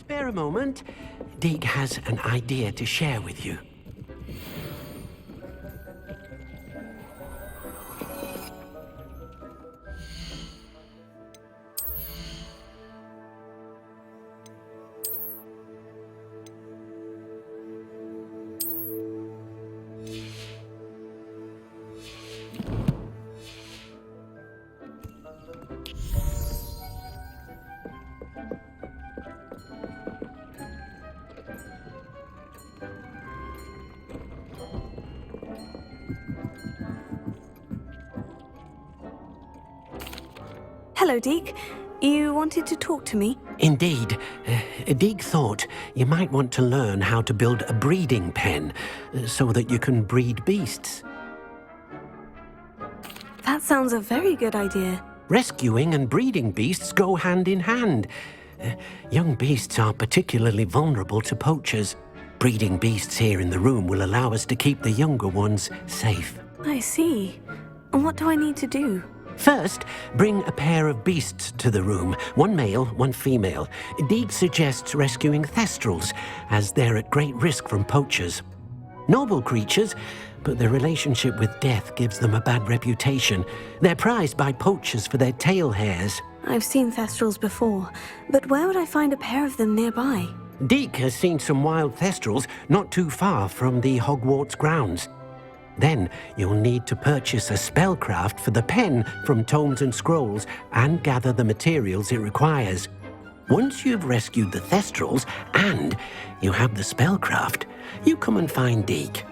spare a moment? Deek has an idea to share with you. Hello, Deek. You wanted to talk to me? Indeed. Deek thought you might want to learn how to build a breeding pen so that you can breed beasts. That sounds a very good idea. Rescuing and breeding beasts go hand in hand. Young beasts are particularly vulnerable to poachers. Breeding beasts here in the room will allow us to keep the younger ones safe. I see. And what do I need to do? First, bring a pair of beasts to the room. One male, one female. Deek suggests rescuing thestrals, as they're at great risk from poachers. Noble creatures, but their relationship with death gives them a bad reputation. They're prized by poachers for their tail hairs. I've seen thestrals before, but where would I find a pair of them nearby? Deek has seen some wild thestrals not too far from the Hogwarts grounds. Then you'll need to purchase a spellcraft for the pen from Tomes and Scrolls and gather the materials it requires. Once you've rescued the thestrals and you have the spellcraft, you come and find Deek.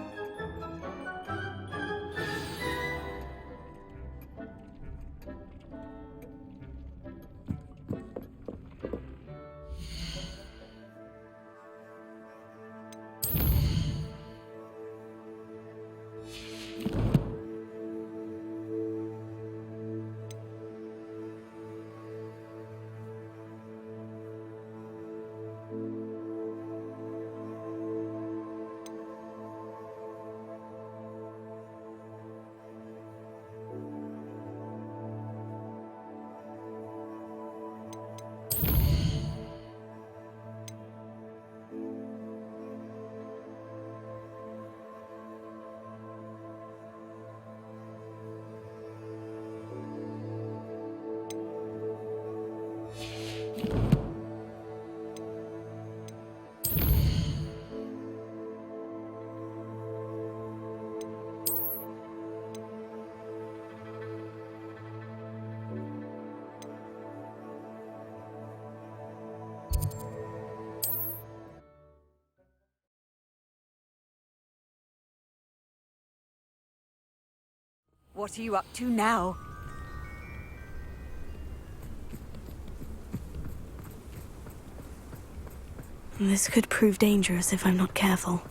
What are you up to now? This could prove dangerous if I'm not careful.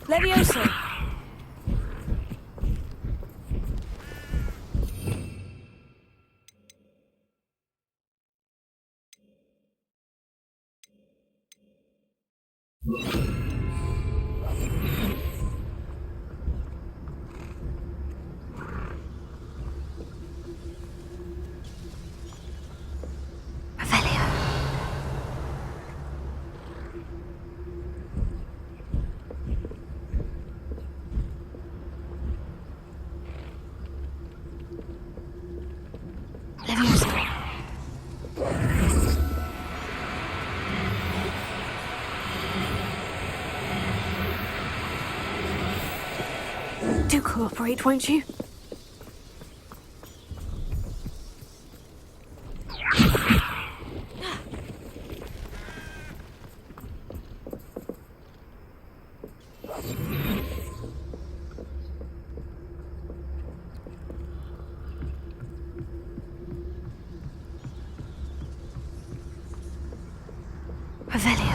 Levioso! cooperate, won't you? Revelio.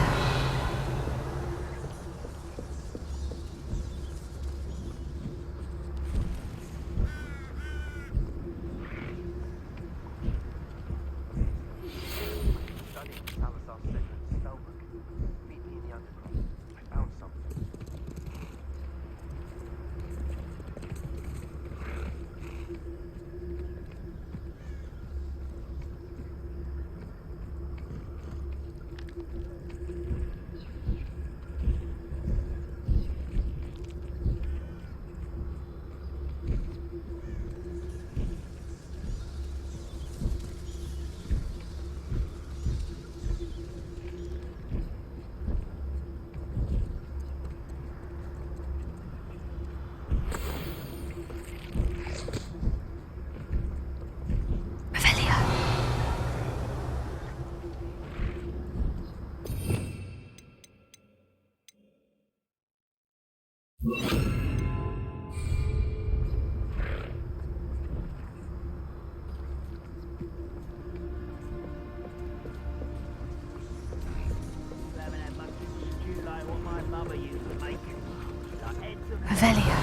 Revelio.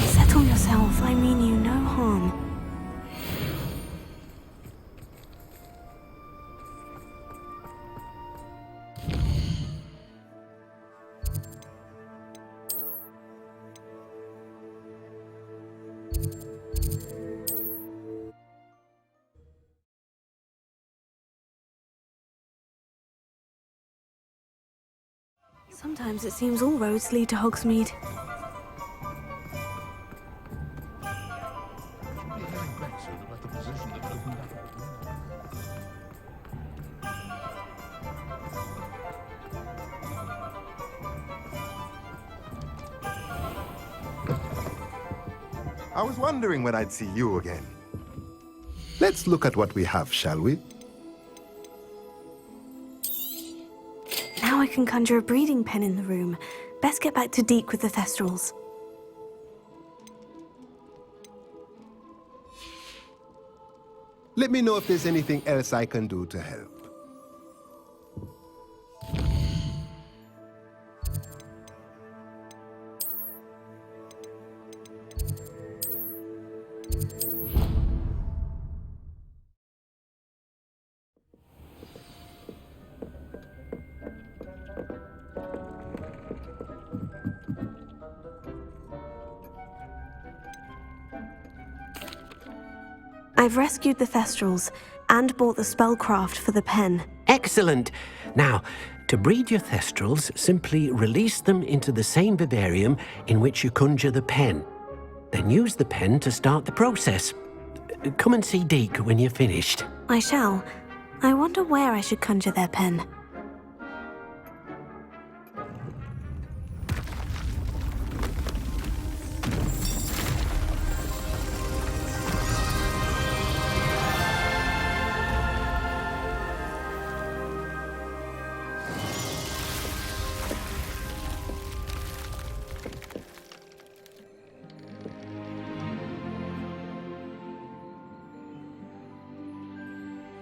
Settle yourself, I mean you no harm. Sometimes it seems all roads lead to Hogsmeade. I was wondering when I'd see you again. Let's look at what we have, shall we? Now I can conjure a breeding pen in the room. Best get back to Deke with the Thestrals. Let me know if there's anything else I can do to help. I've rescued the Thestrals and bought the spellcraft for the pen. Excellent. Now, to breed your Thestrals, simply release them into the same vivarium in which you conjure the pen. Then use the pen to start the process. Come and see Deke when you're finished. I shall. I wonder where I should conjure their pen.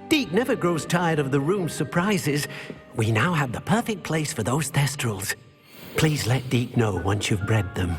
Deke never grows tired of the room's surprises. We now have the perfect place for those Thestrals. Please let Deke know once you've bred them.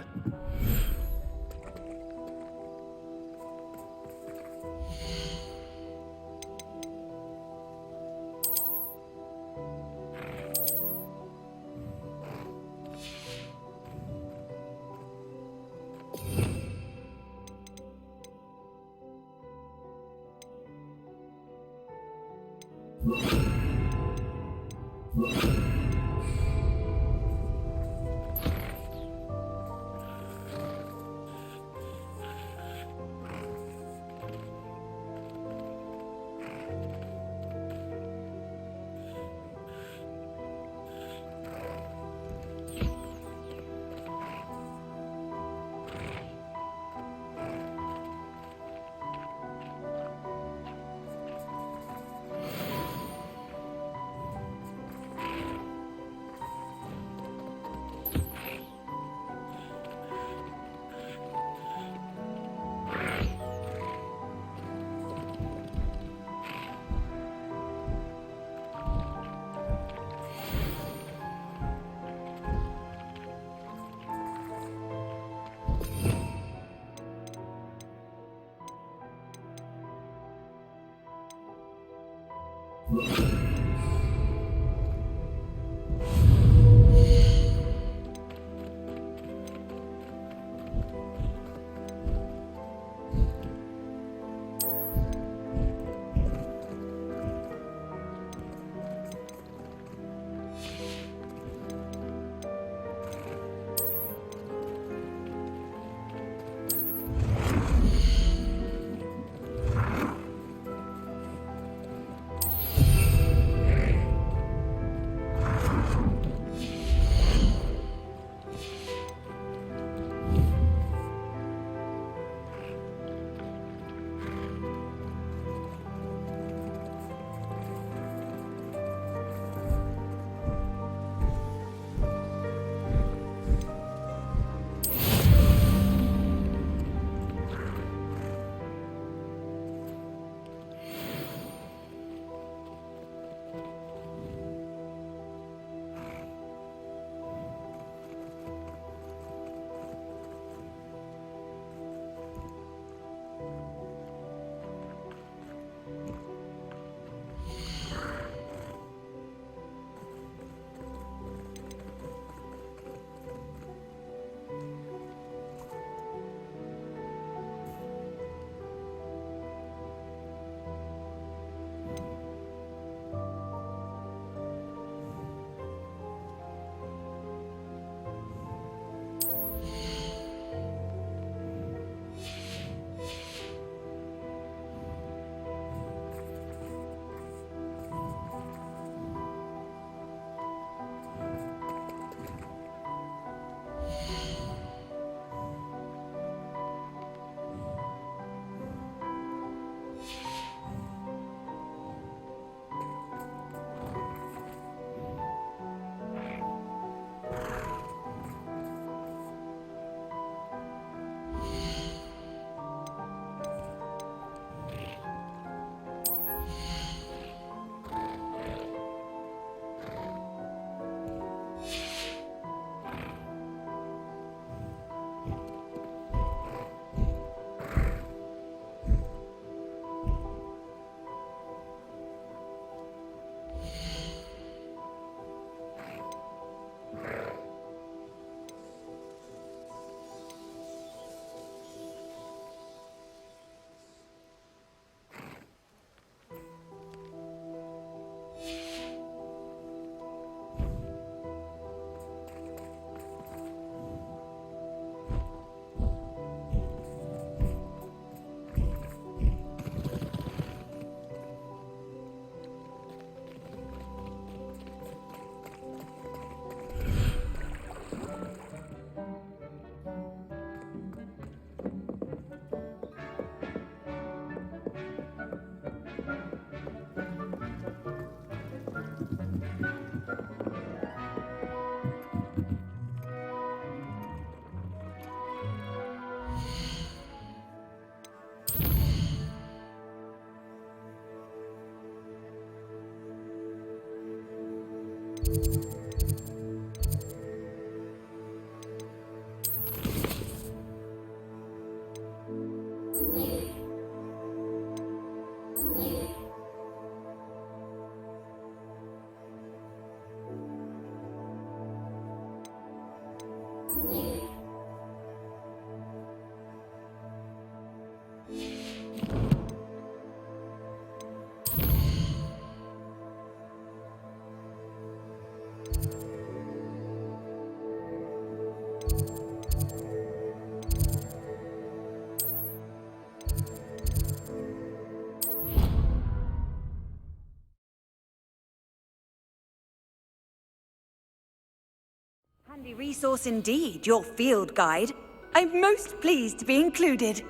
Handy resource indeed, your field guide. I'm most pleased to be included.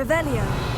Revelio.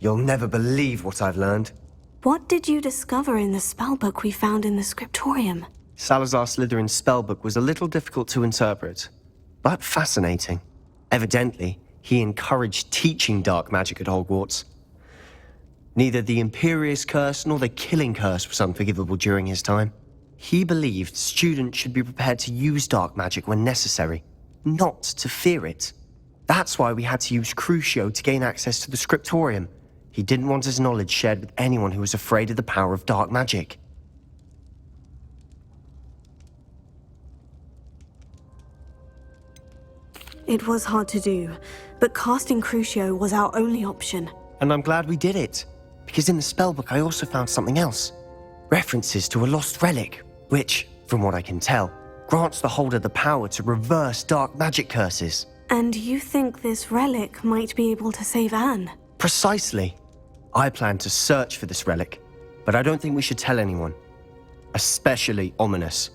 You'll never believe what I've learned. What did you discover in the spellbook we found in the scriptorium? Salazar Slytherin's spellbook was a little difficult to interpret, but fascinating. Evidently, he encouraged teaching dark magic at Hogwarts. Neither the Imperious Curse nor the Killing Curse was unforgivable during his time. He believed students should be prepared to use dark magic when necessary, not to fear it. That's why we had to use Crucio to gain access to the scriptorium. He didn't want his knowledge shared with anyone who was afraid of the power of dark magic. It was hard to do, but casting Crucio was our only option. And I'm glad we did it, because in the spellbook I also found something else. References to a lost relic, which, from what I can tell, grants the holder the power to reverse dark magic curses. And you think this relic might be able to save Anne? Precisely. I plan to search for this relic, but I don't think we should tell anyone. Especially Ominous.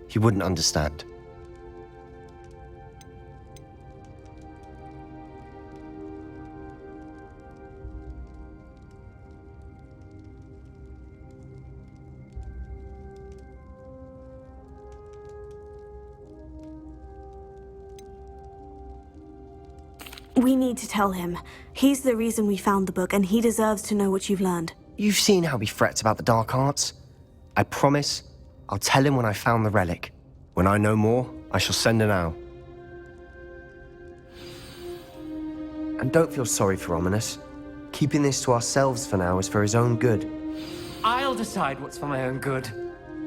He wouldn't understand. We need to tell him. He's the reason we found the book, and he deserves to know what you've learned. You've seen how he frets about the dark arts. I promise I'll tell him when I found the relic. When I know more, I shall send an owl. And don't feel sorry for Ominous. Keeping this to ourselves for now is for his own good. I'll decide what's for my own good.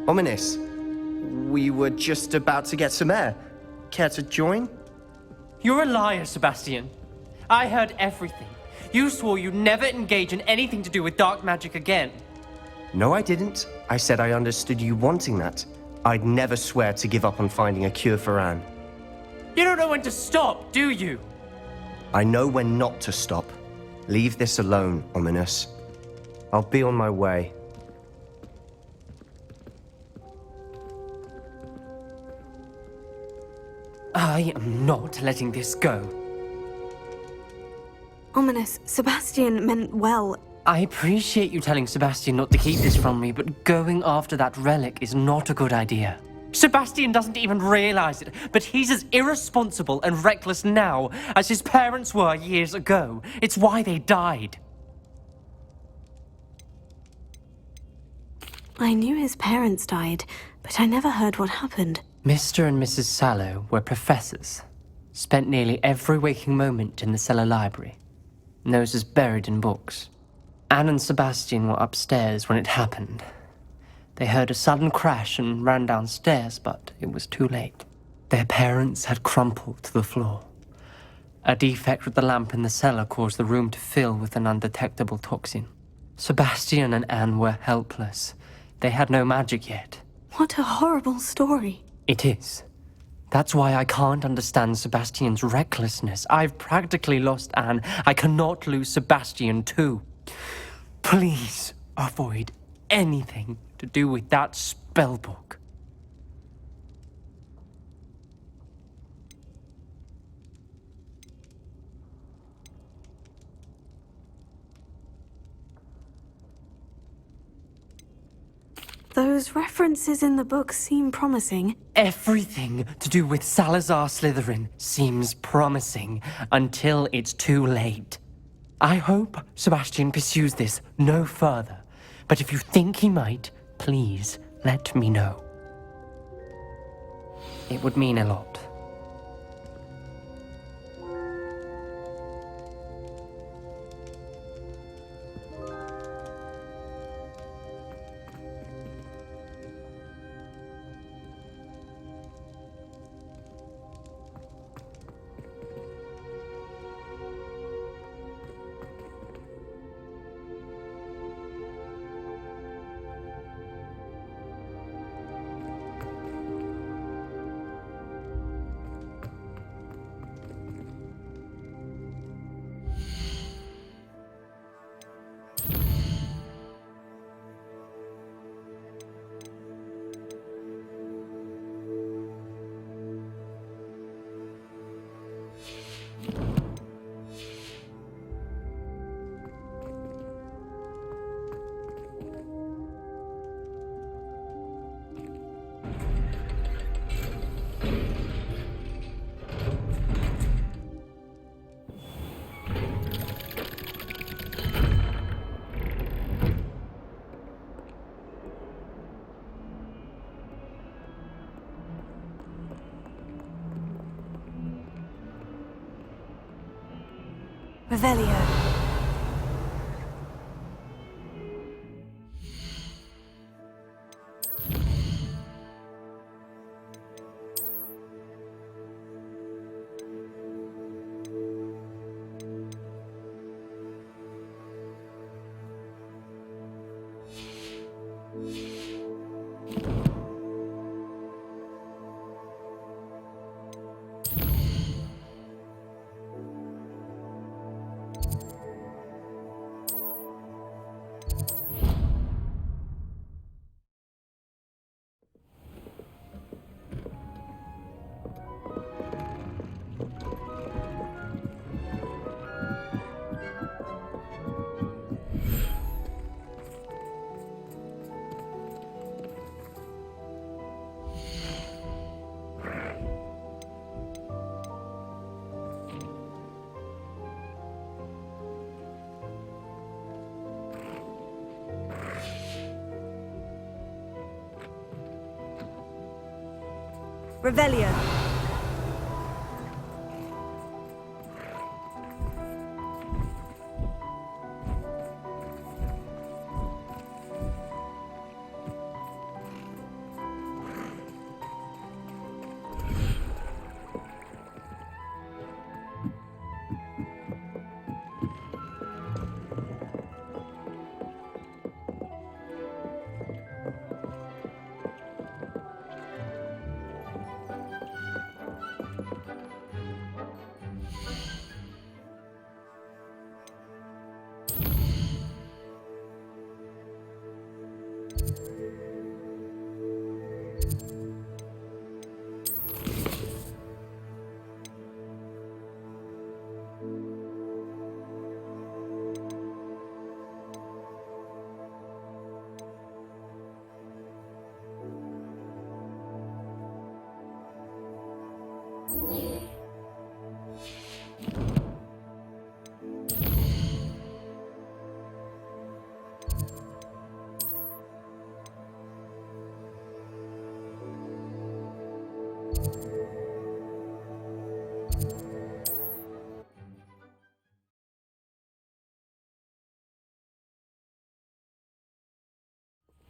Ominous, we were just about to get some air. Care to join? You're a liar, Sebastian. I heard everything. You swore you'd never engage in anything to do with dark magic again. No, I didn't. I said I understood you wanting that. I'd never swear to give up on finding a cure for Anne. You don't know when to stop, do you? I know when not to stop. Leave this alone, Ominous. I'll be on my way. I am not letting this go. Ominous, Sebastian meant well. I appreciate you telling Sebastian not to keep this from me, but going after that relic is not a good idea. Sebastian doesn't even realize it, but he's as irresponsible and reckless now as his parents were years ago. It's why they died. I knew his parents died, but I never heard what happened. Mr. and Mrs. Sallow were professors. Spent nearly every waking moment in the cellar library. Noses buried in books. Anne and Sebastian were upstairs when it happened. They heard a sudden crash and ran downstairs, but it was too late. Their parents had crumpled to the floor. A defect with the lamp in the cellar caused the room to fill with an undetectable toxin. Sebastian and Anne were helpless, They had no magic yet. What a horrible story. It is. That's why I can't understand Sebastian's recklessness. I've practically lost Anne. I cannot lose Sebastian too. Please avoid anything to do with that spellbook. Those references in the book seem promising. Everything to do with Salazar Slytherin seems promising until it's too late. I hope Sebastian pursues this no further, but if you think he might, please let me know. It would mean a lot. Revelio. Revelio.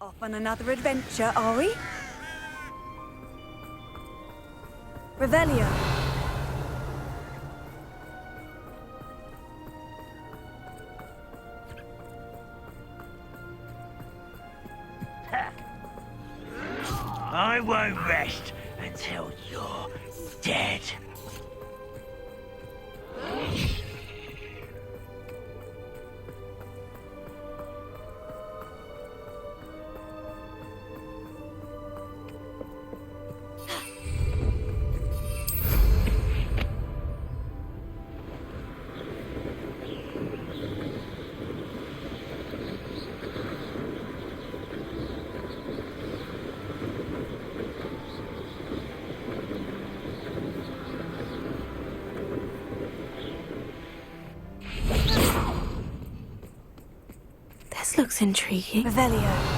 Off on another adventure, are we? Revelio. I won't rest until you're dead. This looks intriguing. Revelio.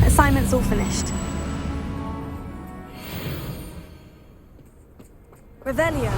Assignment's all finished. Revelio.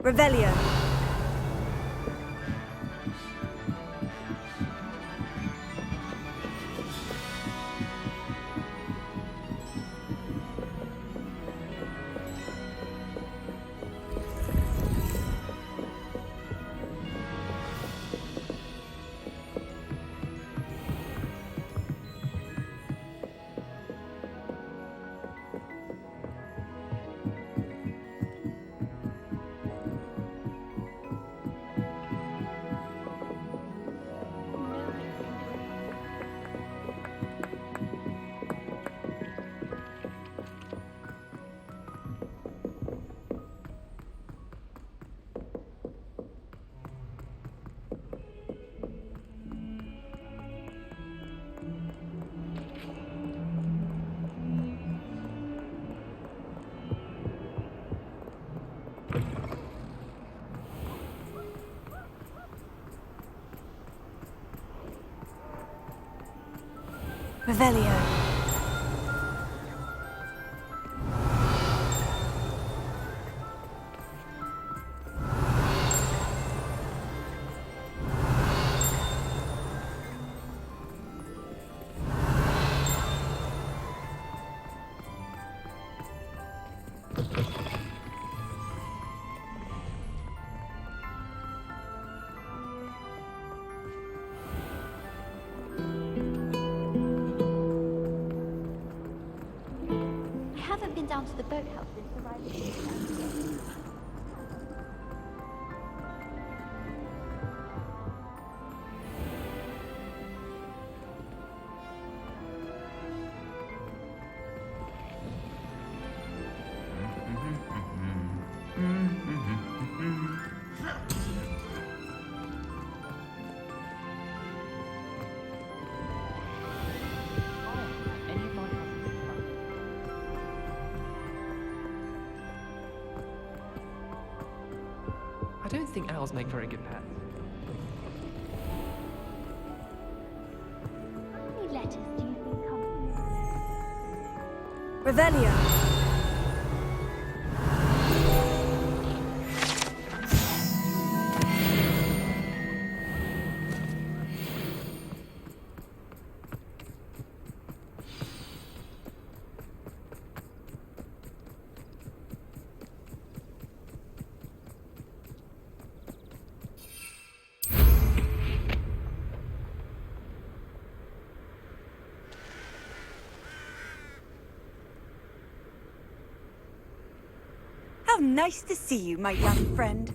Revelio. Revelio. Down to the boathouse since arriving. don't think owls make very good pets. How many letters do you think come from it? Revelio. How nice to see you, my young friend.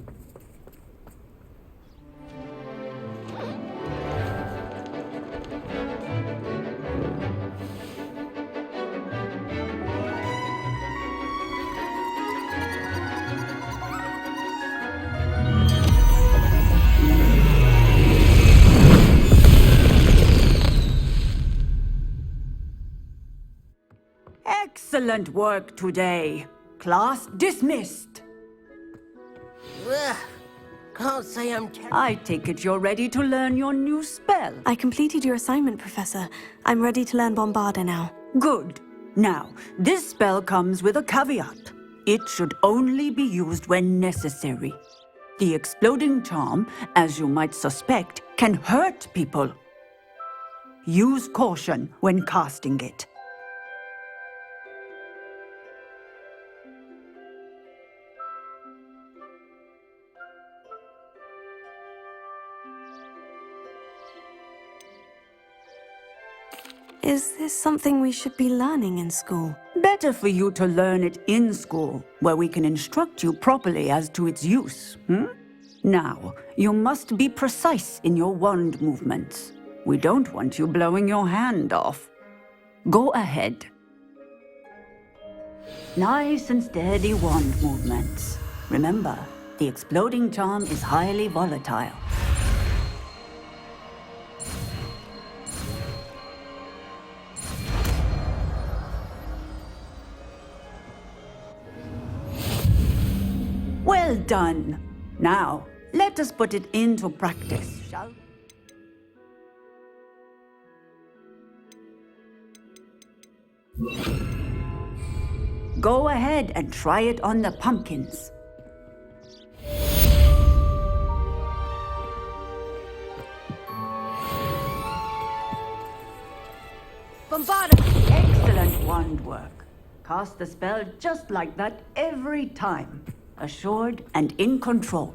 Excellent work today. Class dismissed. Ugh, can't say I'm I take it you're ready to learn your new spell. I completed your assignment, Professor. I'm ready to learn Bombarda now. Good. Now, this spell comes with a caveat. It should only be used when necessary. The exploding charm, as you might suspect, can hurt people. Use caution when casting it. Is this something we should be learning in school? Better for you to learn it in school, where we can instruct you properly as to its use. Now, you must be precise in your wand movements. We don't want you blowing your hand off. Go ahead. Nice and steady wand movements. Remember, the exploding charm is highly volatile. Well done. Now, let us put it into practice, shall we? Go ahead and try it on the pumpkins. Bombarda! Excellent wand work. Cast the spell just like that every time. Assured and in control.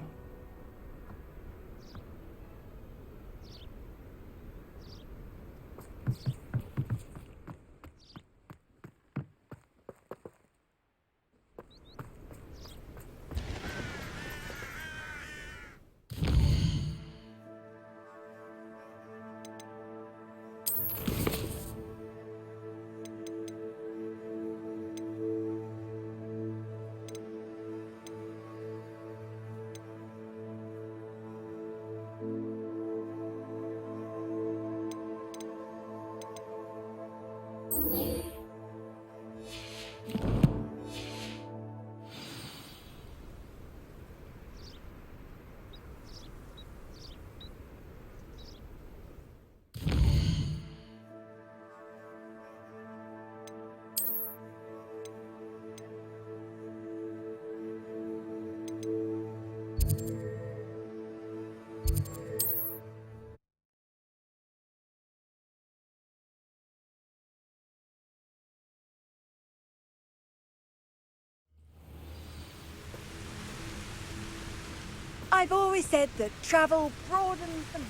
I've always said that travel broadens the mind.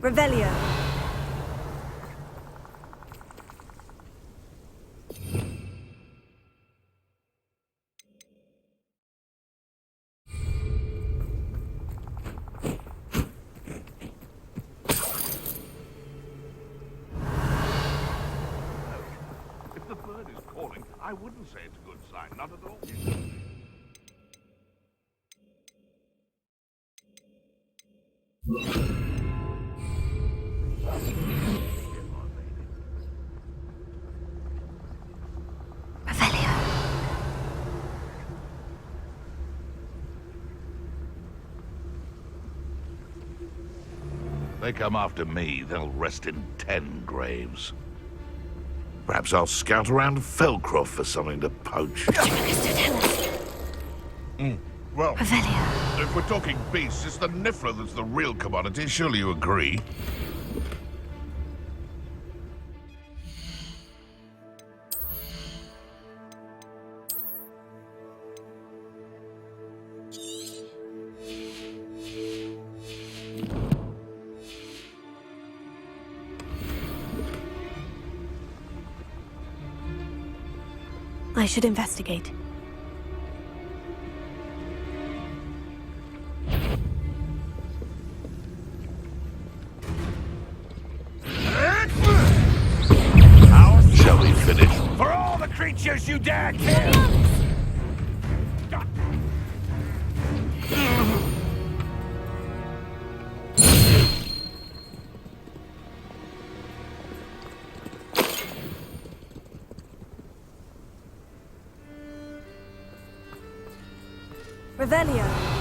Revelio. I wouldn't say it's a good sign, not at all. They come after me, they'll rest in 10 graves. Perhaps I'll scout around Felcroft for something to poach. Well, Revelio. if we're talking beasts, it's the Niffler that's the real commodity. Surely you agree? I should investigate. Shall we finish? For all the creatures you dare kill! Revelio.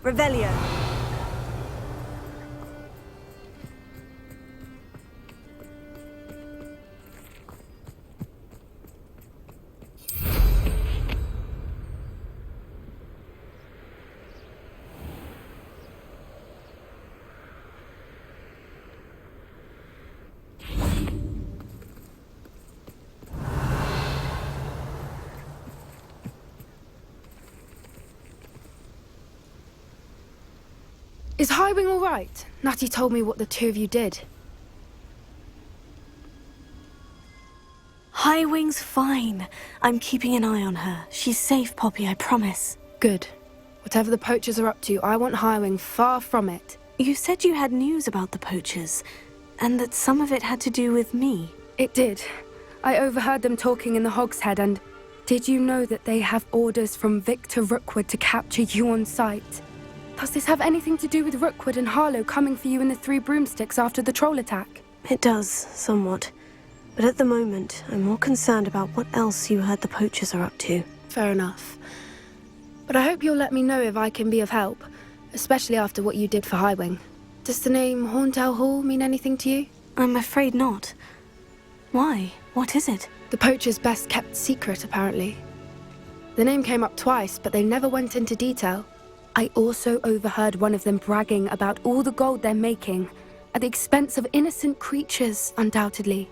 Revelio. Is Highwing all right? Natty told me what the two of you did. Highwing's fine. I'm keeping an eye on her. She's safe, Poppy, I promise. Good. Whatever the poachers are up to, I want Highwing far from it. You said you had news about the poachers, and that some of it had to do with me. It did. I overheard them talking in the Hogshead, and did you know that they have orders from Victor Rookwood to capture you on sight? Does this have anything to do with Rookwood and Harlow coming for you in the Three Broomsticks after the troll attack? It does, somewhat. But at the moment, I'm more concerned about what else you heard the poachers are up to. Fair enough. But I hope you'll let me know if I can be of help, especially after what you did for Highwing. Does the name Horntail Hall mean anything to you? I'm afraid not. Why? What is it? The poachers' best kept secret, apparently. The name came up twice, but they never went into detail. I also overheard one of them bragging about all the gold they're making, at the expense of innocent creatures, undoubtedly.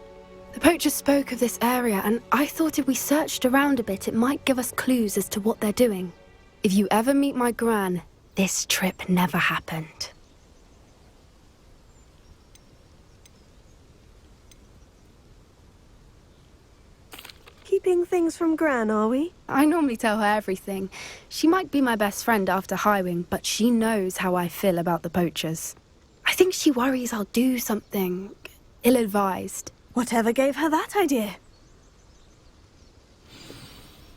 The poachers spoke of this area, and I thought if we searched around a bit, it might give us clues as to what they're doing. If you ever meet my gran, this trip never happened. Keeping things from Gran, are we? I normally tell her everything. She might be my best friend after Highwing, but she knows how I feel about the poachers. I think she worries I'll do something ill-advised. Whatever gave her that idea?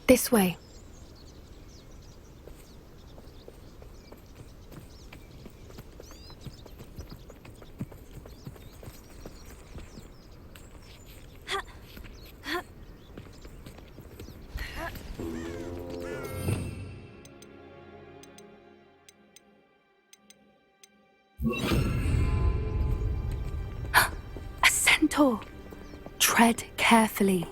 This way. A centaur. Tread carefully.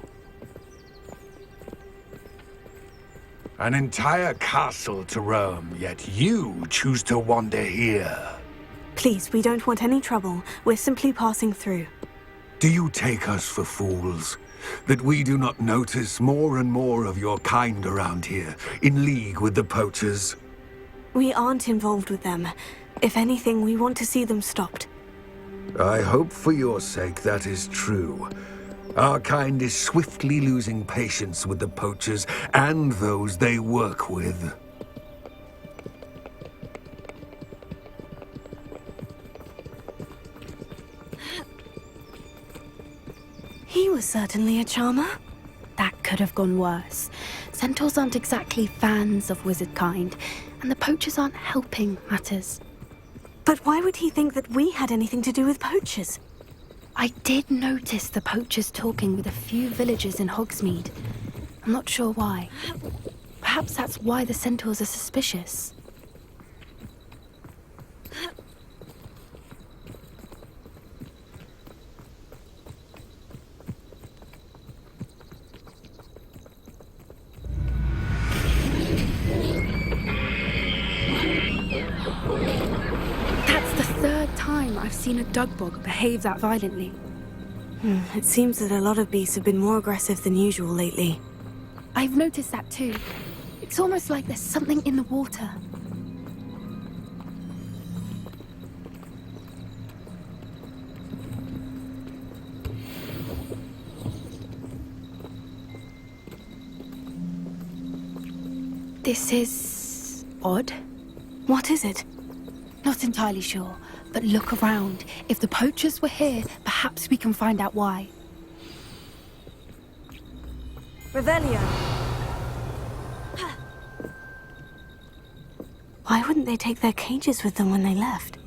An entire castle to roam, yet you choose to wander here. Please, we don't want any trouble. We're simply passing through. Do you take us for fools? That we do not notice more and more of your kind around here, in league with the poachers? We aren't involved with them. If anything, we want to see them stopped. I hope for your sake that is true. Our kind is swiftly losing patience with the poachers and those they work with. He was certainly a charmer. That could have gone worse. Centaurs aren't exactly fans of wizard kind, and the poachers aren't helping matters. But why would he think that we had anything to do with poachers? I did notice the poachers talking with a few villagers in Hogsmeade. I'm not sure why. Perhaps that's why the centaurs are suspicious. I've seen a dugbog behave that violently. It seems that a lot of beasts have been more aggressive than usual lately. I've noticed that too. It's almost like there's something in the water. This is odd. What is it? Not entirely sure. But look around. If the poachers were here, perhaps we can find out why. Revelio. Why wouldn't they take their cages with them when they left?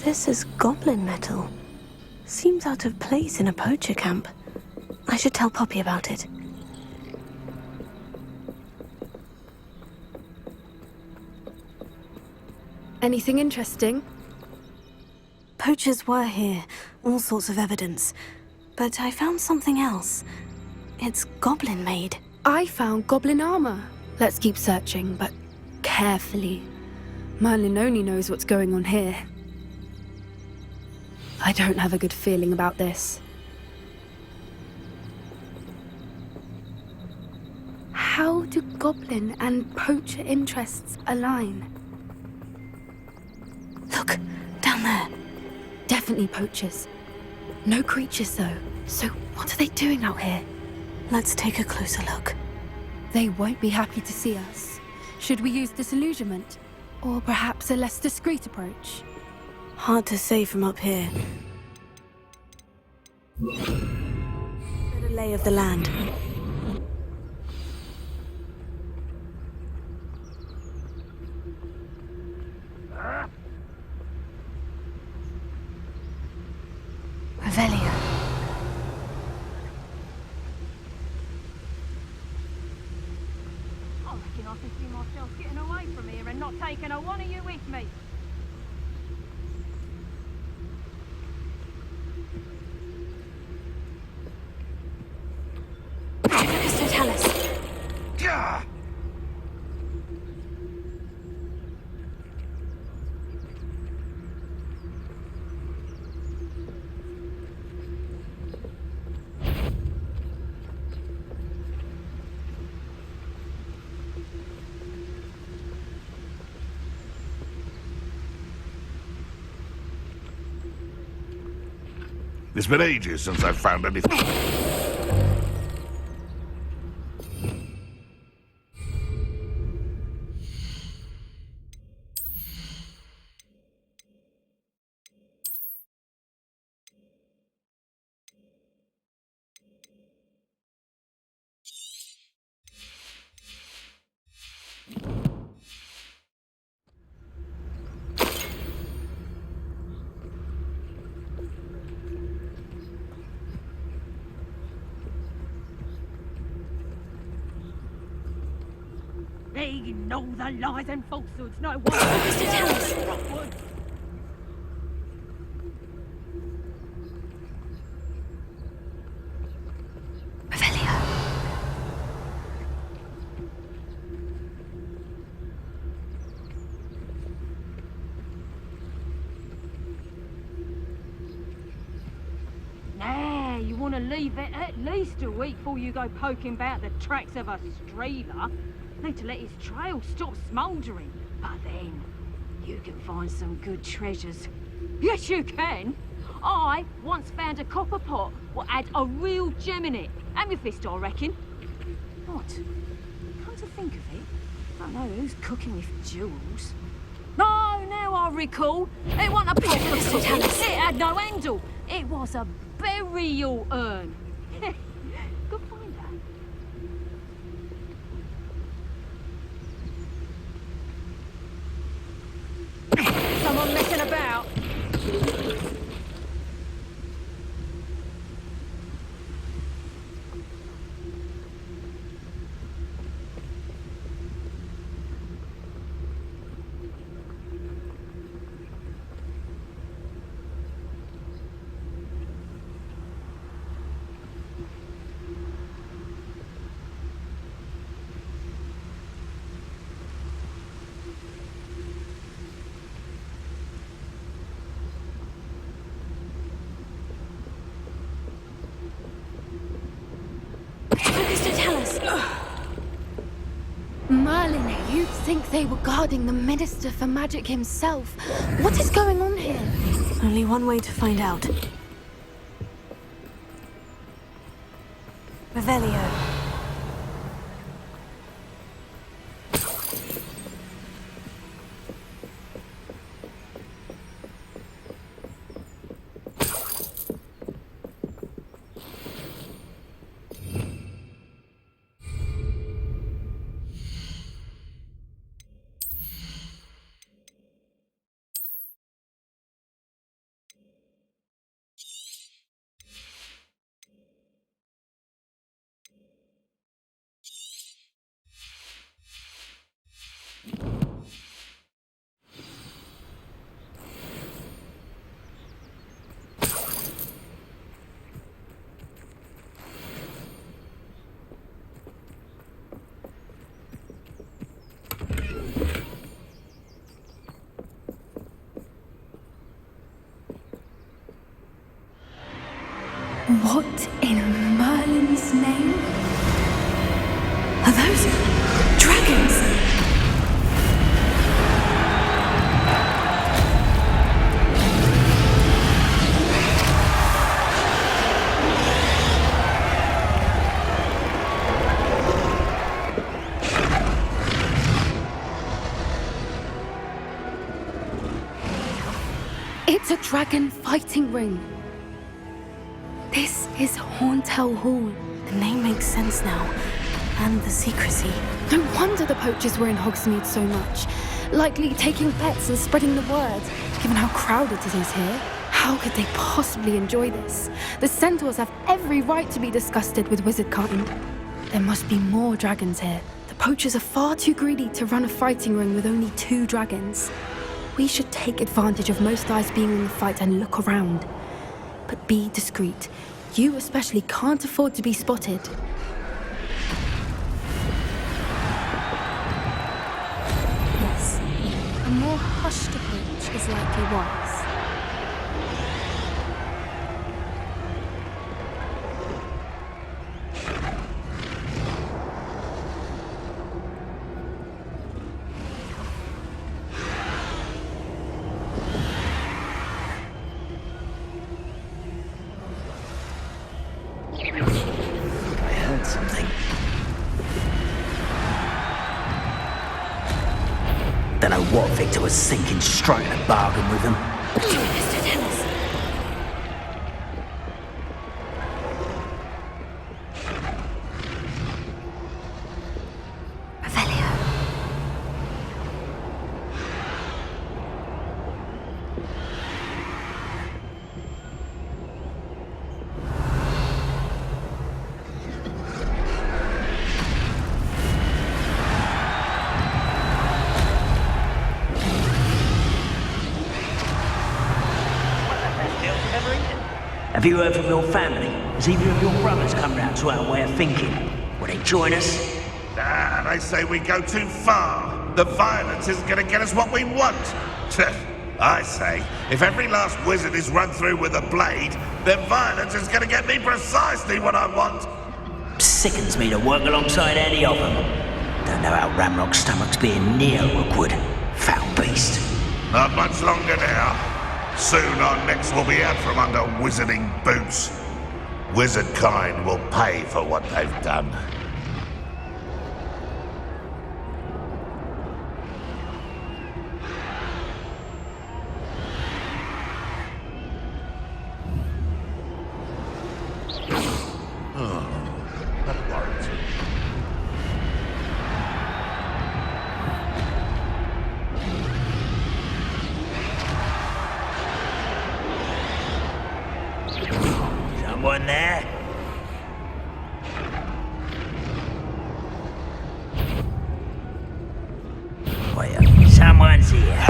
This is goblin metal. Seems out of place in a poacher camp. I should tell Poppy about it. Anything interesting? Poachers were here, all sorts of evidence. But I found something else. It's goblin made. I found goblin armor. Let's keep searching, but carefully. Merlin only knows what's going on here. I don't have a good feeling about this. How do goblin and poacher interests align? Look, down there. Definitely poachers. No creatures though, so what are they doing out here? Let's take a closer look. They won't be happy to see us. Should we use disillusionment? Or perhaps a less discreet approach? Hard to say from up here. Get a lay of the land. Revelio. I reckon I can see myself getting away from here and not taking a one of you with me. It's been ages since I've found anything. They know the lies and falsehoods no one. Mr. Rookwood. to leave it at least a week before you go poking about the tracks of a streeler. Need to let his trail stop smouldering. But then, you can find some good treasures. Yes, you can. I once found a copper pot what had a real gem in it. Amethyst, I reckon. What? Come to think of it, I don't know who's cooking with jewels. No, now I recall. It wasn't a pot of cooking. It had no handle. It was a burial urn. Go find that. Someone messing about. Merlin, you'd think they were guarding the Minister for Magic himself. What is going on here? Only one way to find out. Revelio. What in Merlin's name? Are those dragons? It's a dragon fighting ring. This is Hauntel Hall. The name makes sense now. And the secrecy. No wonder the poachers were in Hogsmeade so much. Likely taking bets and spreading the word, given how crowded it is here. How could they possibly enjoy this? The centaurs have every right to be disgusted with wizardkind. There must be more dragons here. The poachers are far too greedy to run a fighting ring with only 2 dragons. We should take advantage of most eyes being in the fight and look around. But be discreet. You especially can't afford to be spotted. Yes. A more hushed approach is likely wise. Don't know what Victor was thinking, striking a bargain with them. Mr. Dennis. Revelio. Have you heard from your family? Has either of your brothers come round to our way of thinking? Will they join us? Nah, they say we go too far. The violence isn't going to get us what we want. I say, if every last wizard is run through with a blade, then violence is going to get me precisely what I want. Sickens me to work alongside any of them. Don't know how Ranrok's stomach's being near Rookwood. Foul beast. Not much longer now. Soon our necks will be out from under wizarding boots. Wizard kind will pay for what they've done. Someone there? Wait, someone's here.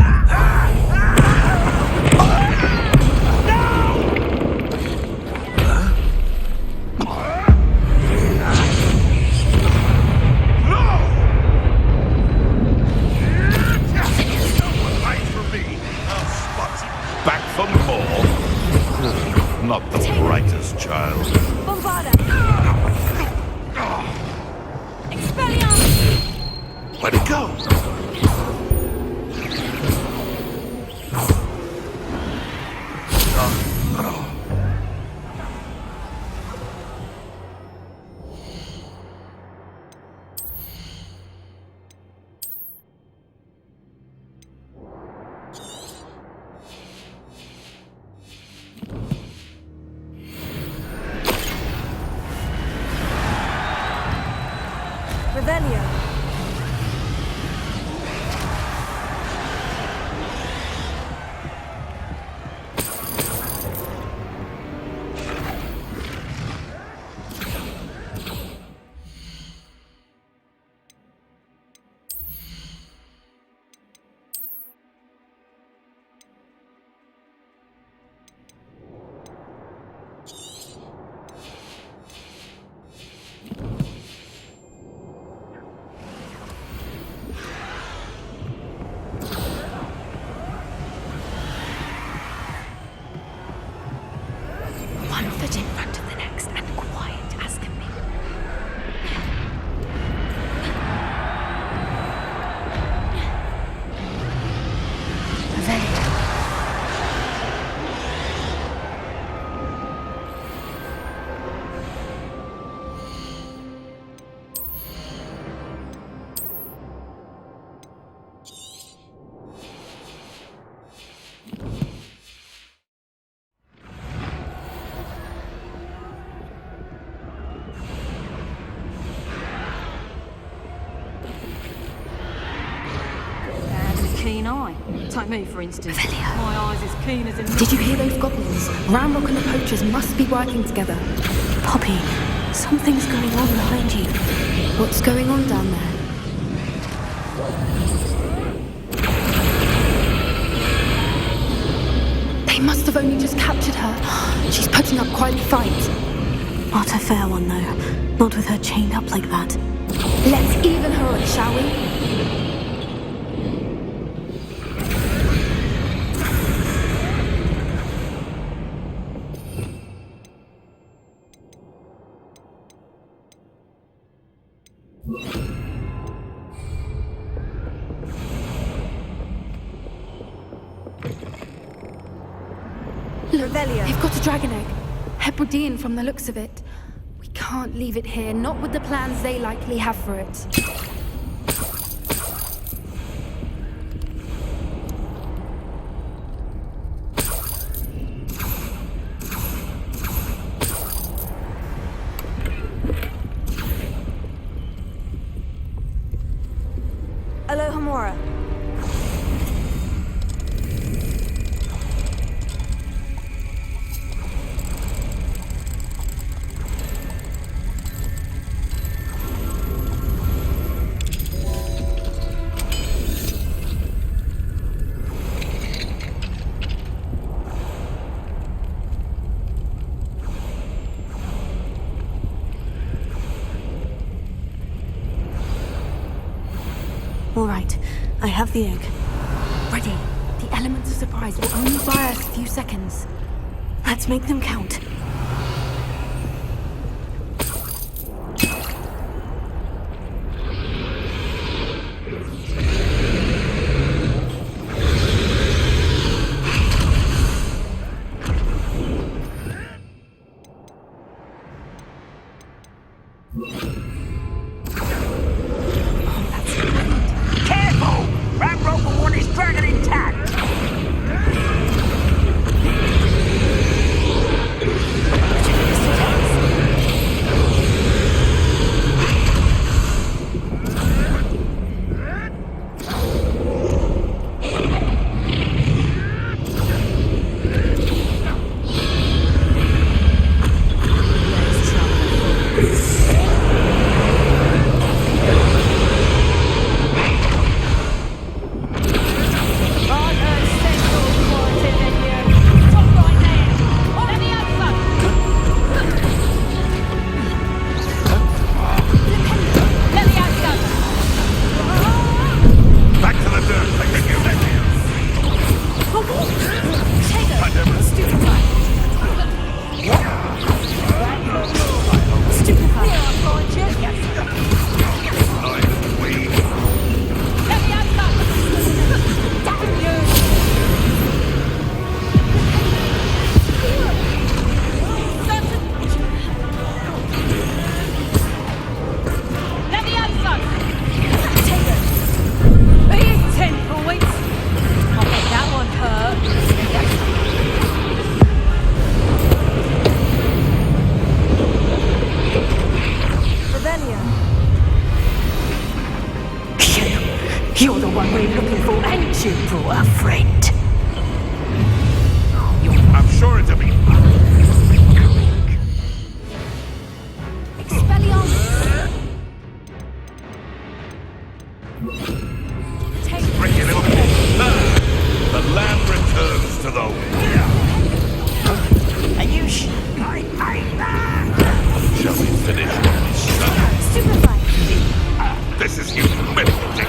Not the brightest child. Bombarda! Expelliarmus! Where'd it go? Keen eye. Take me, for instance. My eyes as keen as a... Did you hear those goblins? Ranrok and the poachers must be working together. Poppy, something's going on behind you. What's going on down there? They must have only just captured her. She's putting up quite a fight. Not a fair one, though. Not with her chained up like that. Let's even her up, shall we? Look, they've got a dragon egg. Hebridean from the looks of it. We can't leave it here, not with the plans they likely have for it. Alohomora. All right, I have the egg. Ready. The elements of surprise will only buy us a few seconds. Let's make them count. Careful! Ranrok will want his dragon intact! You're the one we're looking for, ain't you, brought a friend? I'm sure it'll be... Expelliarmus! Bring it over. The lamb returns to the... Are you Shall we finish what we started? Stupefy! This is humiliating.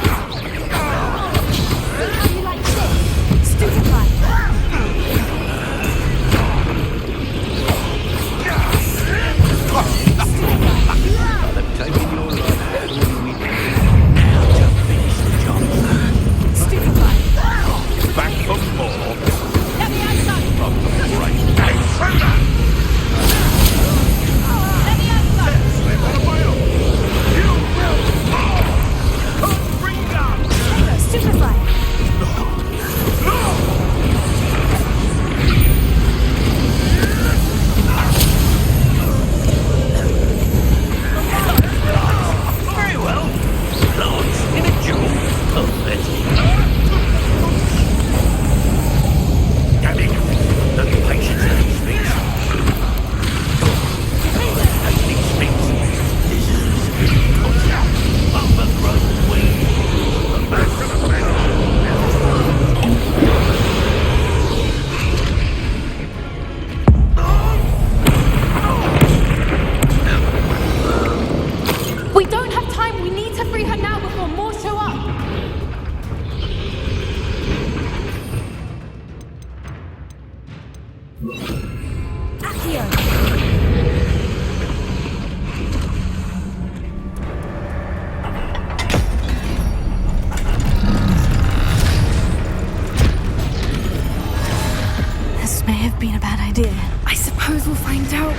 How you like this? Stupefy! They've taken your life. Now to finish the job. Stupefy! Back for more. Let me outside! Right. Intruder! Let me outside! Slip on a whale. You will fall. Freedom! Stupefy! very well? Lords in a duel. Perfect. Damn it. The patience of these things. As these things. This is overgrown weed. Back to the We don't have time. We need to free her now before more show up. Accio! This may have been a bad idea. I suppose we'll find out.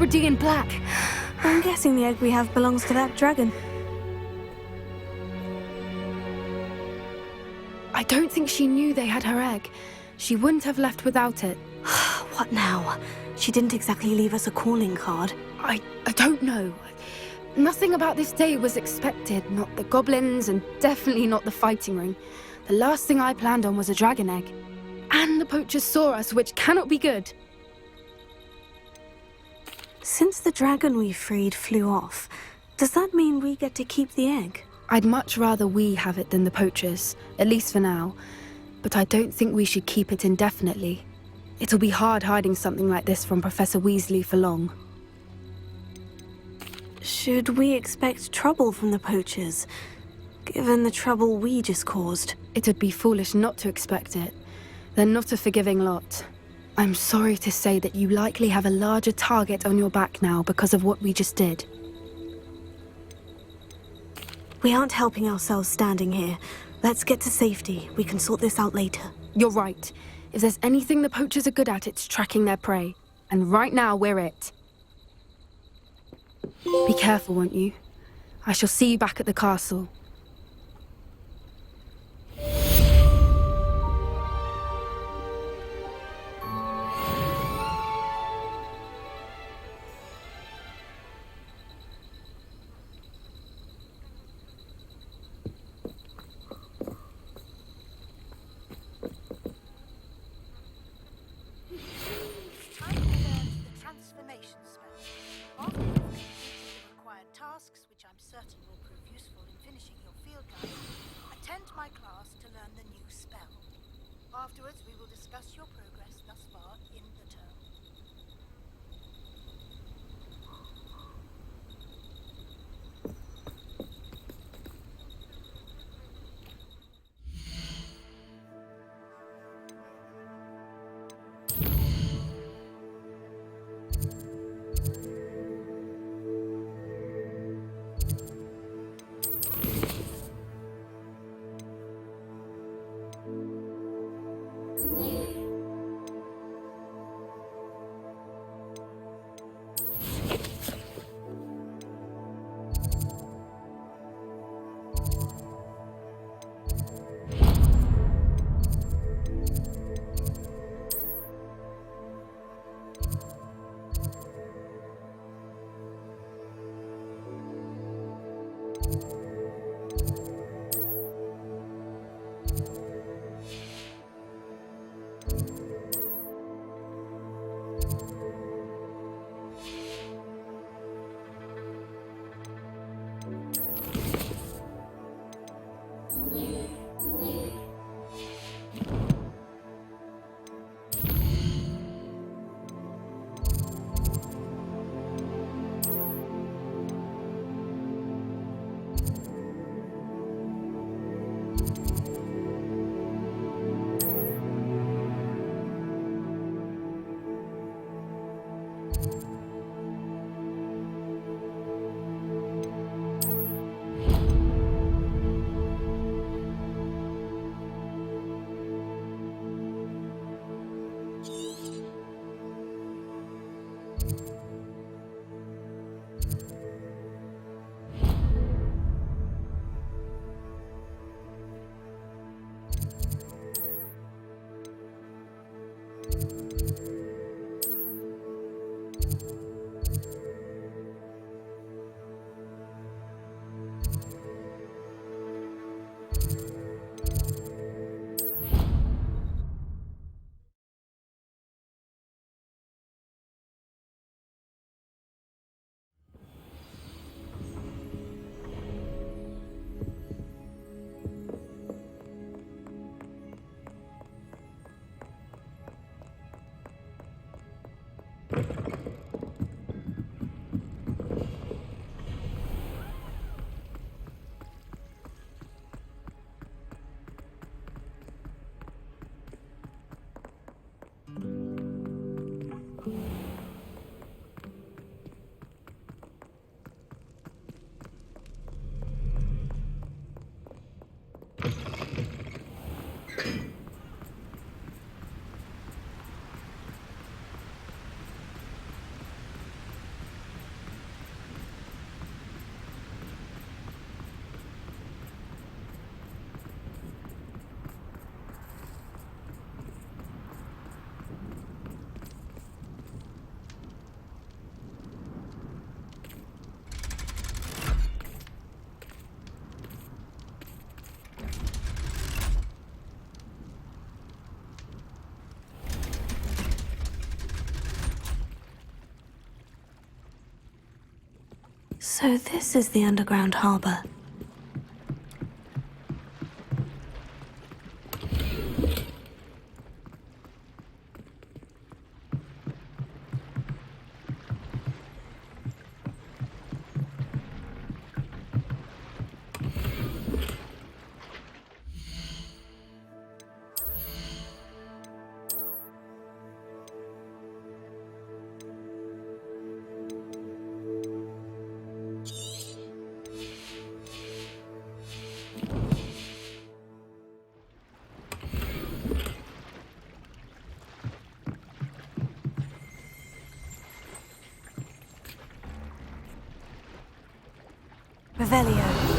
Grenadier in black. I'm guessing the egg we have belongs to that dragon. I don't think she knew they had her egg. She wouldn't have left without it. What now? She didn't exactly leave us a calling card. I don't know. Nothing about this day was expected. Not the goblins, and definitely not the fighting ring. The last thing I planned on was a dragon egg. And the poachers saw us, which cannot be good. Since the dragon we freed flew off, does that mean we get to keep the egg? I'd much rather we have it than the poachers, at least for now. But I don't think we should keep it indefinitely. It'll be hard hiding something like this from Professor Weasley for long. Should we expect trouble from the poachers, given the trouble we just caused? It'd be foolish not to expect it. They're not a forgiving lot. I'm sorry to say that you likely have a larger target on your back now because of what we just did. We aren't helping ourselves standing here. Let's get to safety. We can sort this out later. You're right. If there's anything the poachers are good at, it's tracking their prey. And right now, we're it. Be careful, won't you? I shall see you back at the castle. Afterwards, we will discuss your progress thus far in the term. So this is the underground harbor. Revelio.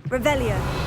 Revelio.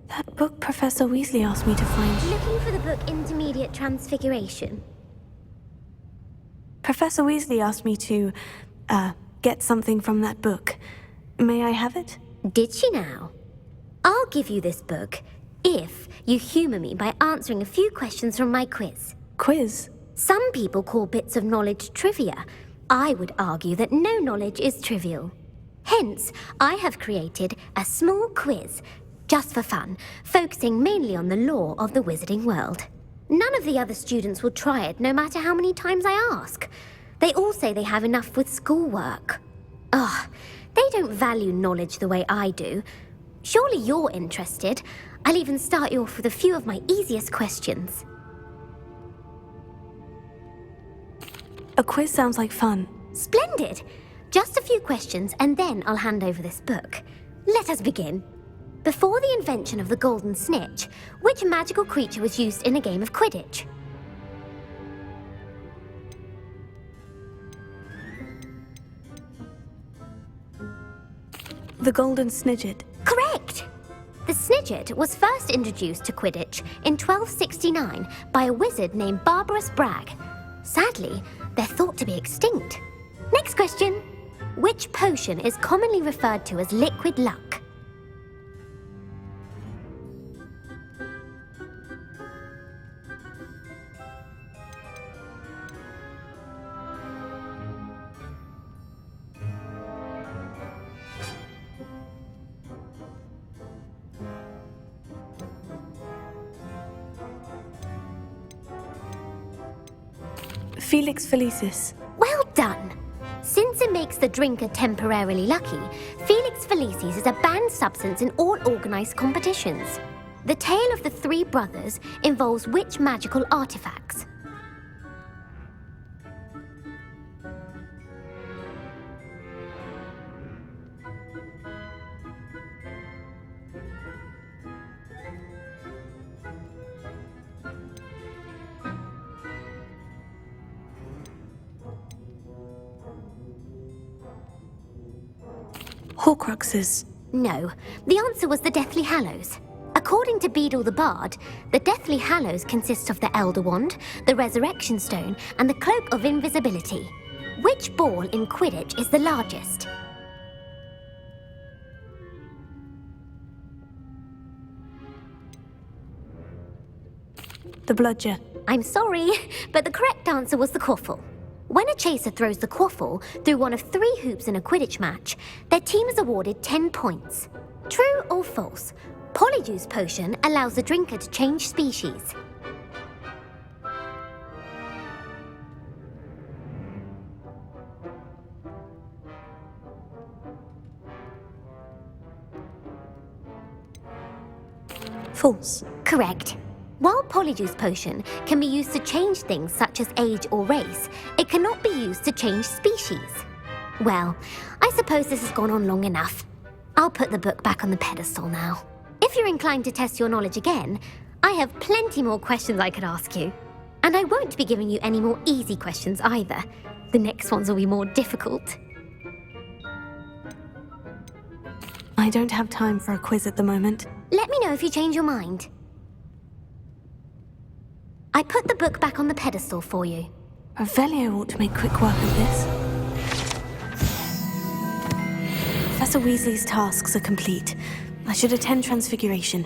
That book Professor Weasley asked me to find. Looking for the book Intermediate Transfiguration? Professor Weasley asked me to, get something from that book. May I have it? Did she now? I'll give you this book if you humour me by answering a few questions from my quiz. Quiz? Some people call bits of knowledge trivia. I would argue that no knowledge is trivial. Hence, I have created a small quiz, just for fun, focusing mainly on the lore of the wizarding world. None of the other students will try it, no matter how many times I ask. They all say they have enough with schoolwork. Ugh, they don't value knowledge the way I do. Surely you're interested. I'll even start you off with a few of my easiest questions. A quiz sounds like fun. Splendid! Just a few questions, and then I'll hand over this book. Let us begin. Before the invention of the golden snitch, which magical creature was used in a game of Quidditch? The golden snidget. Correct! The snidget was first introduced to Quidditch in 1269 by a wizard named Barbarous Bragg. Sadly, they're thought to be extinct. Next question. Which potion is commonly referred to as liquid luck? Felix Felicis. Well done! Since it makes the drinker temporarily lucky, Felix Felicis is a banned substance in all organised competitions. The tale of the three brothers involves which magical artifacts? Horcruxes. No, the answer was the Deathly Hallows. According to Beadle the Bard, the Deathly Hallows consist of the Elder Wand, the Resurrection Stone, and the Cloak of Invisibility. Which ball in Quidditch is the largest? The Bludger. I'm sorry, but the correct answer was the Quaffle. When a chaser throws the Quaffle through one of 3 hoops in a Quidditch match, their team is awarded 10 points. True or false? Polyjuice Potion allows the drinker to change species. False. Correct. While Polyjuice Potion can be used to change things such as age or race, it cannot be used to change species. Well, I suppose this has gone on long enough. I'll put the book back on the pedestal now. If you're inclined to test your knowledge again, I have plenty more questions I could ask you. And I won't be giving you any more easy questions either. The next ones will be more difficult. I don't have time for a quiz at the moment. Let me know if you change your mind. I put the book back on the pedestal for you. Revelio ought to make quick work of this. Professor Weasley's tasks are complete. I should attend Transfiguration.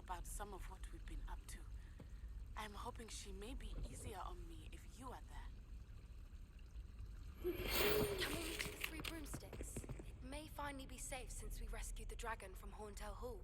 About some of what we've been up to. I'm hoping she may be easier on me if you are there. Can we reach the 3 broomsticks? It may finally be safe since we rescued the dragon from Horntail Hall.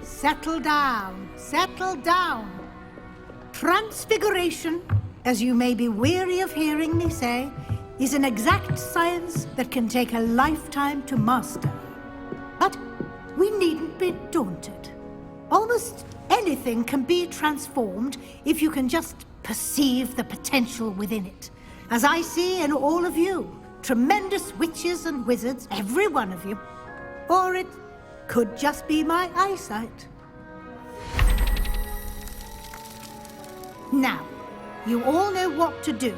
Settle down, settle down. Transfiguration, as you may be weary of hearing me say, is an exact science that can take a lifetime to master. But we needn't be daunted. Almost anything can be transformed if you can just perceive the potential within it. As I see in all of you, tremendous witches and wizards, every one of you. Or it could just be my eyesight. Now, you all know what to do.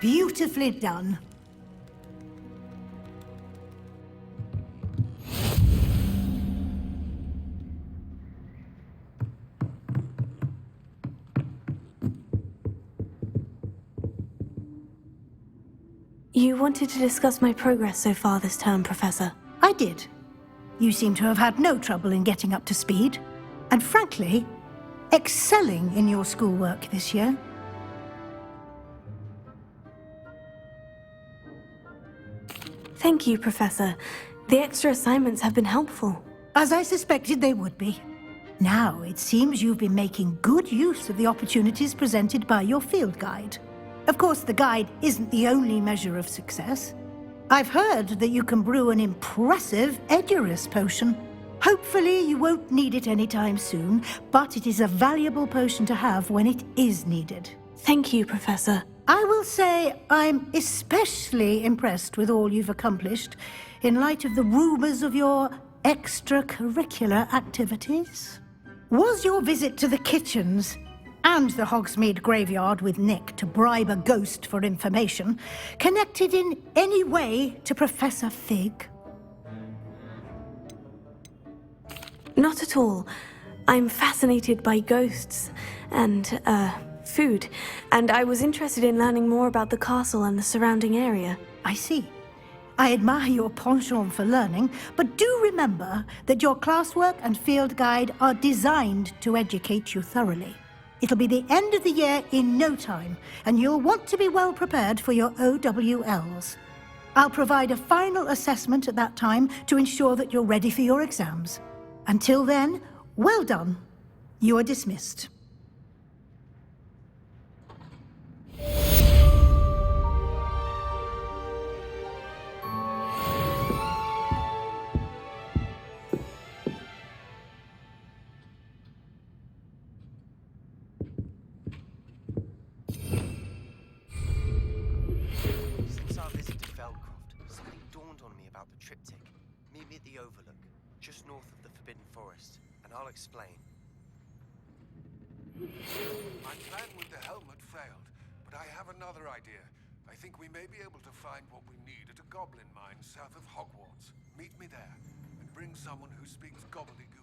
Beautifully done. You wanted to discuss my progress so far this term, Professor. I did. You seem to have had no trouble in getting up to speed, and frankly, excelling in your schoolwork this year. Thank you, Professor. The extra assignments have been helpful. As I suspected they would be. Now, it seems you've been making good use of the opportunities presented by your field guide. Of course, the guide isn't the only measure of success. I've heard that you can brew an impressive Edurus potion. Hopefully, you won't need it anytime soon, but it is a valuable potion to have when it is needed. Thank you, Professor. I will say I'm especially impressed with all you've accomplished in light of the rumors of your extracurricular activities. Was your visit to the kitchens and the Hogsmeade graveyard with Nick to bribe a ghost for information connected in any way to Professor Fig? Not at all. I'm fascinated by ghosts and, food, and I was interested in learning more about the castle and the surrounding area. I see. I admire your penchant for learning, but do remember that your classwork and field guide are designed to educate you thoroughly. It'll be the end of the year in no time, and you'll want to be well prepared for your OWLs. I'll provide a final assessment at that time to ensure that you're ready for your exams. Until then, well done. You are dismissed. Since our visit to Feldcroft, something dawned on me about the triptych. Meet me at the Overlook, just north of the Forbidden Forest, and I'll explain. My plan with the helmet failed, but I have another idea. I think we may be able to find what we need at a goblin mine south of Hogwarts. Meet me there, and bring someone who speaks gobbledygook.